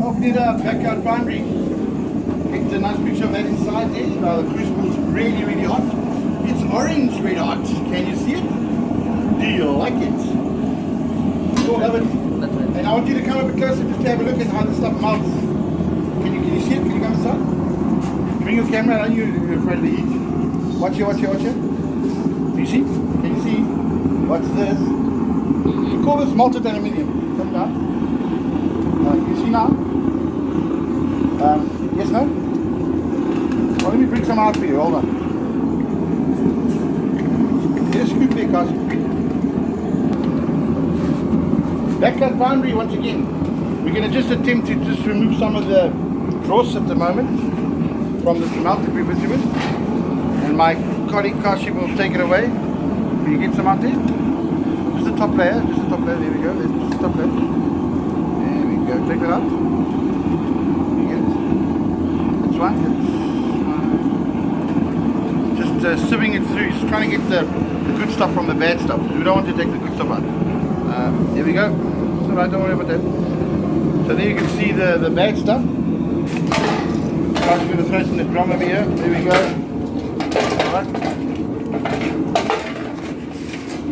Opening a backyard foundry. Get a nice picture of that inside there. The crucible is really, really hot. It's orange red hot. Can you see it? Do you like it? You'll love it. And I want you to come a bit closer just to have a look at how the stuff melts. Can you see it? Can you come inside? Bring your camera. I know you're afraid of the heat. Watch here. Do you see? Can you see? What's this? We call this melted aluminium. Come down. You see now? Yes, no? Well, let me bring some out for you. Hold on. Here's a scoop there, guys. Backyard foundry once again. We're going to just attempt to just remove some of the dross at the moment from the melted bitumen. And my colleague Kashi will take it away. Can you get some out there? Just the top layer. There we go. There's just the top layer. There we go. Take that out. You get it? That's right. Just sieving it through. Just trying to get the good stuff from the bad stuff. We don't want to take the good stuff out. There we go. It's alright, don't worry about that. So there you can see the bad stuff. I'm just going to throw some in the drum over here. There we go. Alright.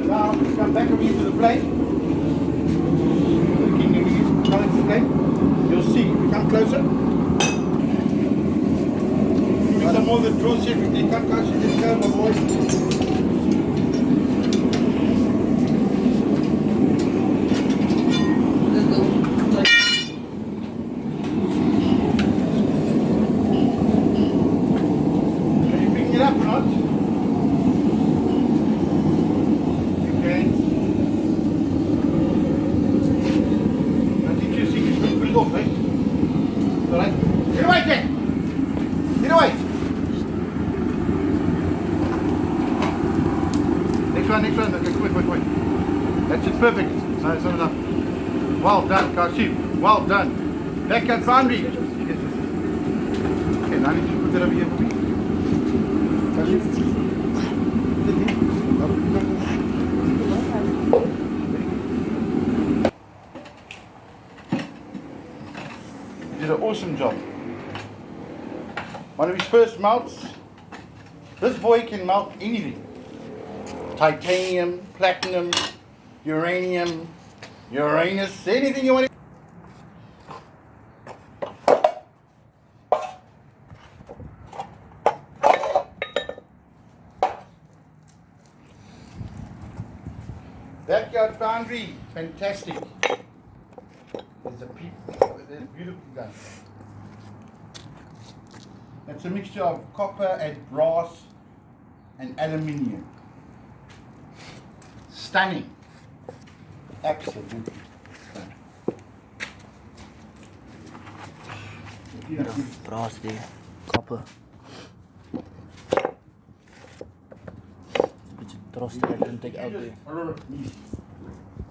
Now, come back over here to the plate. You'll see, if you come closer. Moving some more of the dross here. If they come closer, just go, my boy. Are you picking it up or not? Alright, get away then! Get away! Next one, okay, quick. That's it, perfect. No, it's not enough. Well done, Kashif. Well done. Backyard foundry. Okay, now I need to put that over here for me. Kashif. Did an awesome job. One of his first melts. This boy can melt anything. Titanium, platinum, uranium, Uranus, anything you want to. Backyard foundry, fantastic. There's a beautiful gun. It's a mixture of copper and brass and aluminium. Stunning. Absolutely stunning. Bit of brass there, copper. It's a bit of dross that I didn't take out there.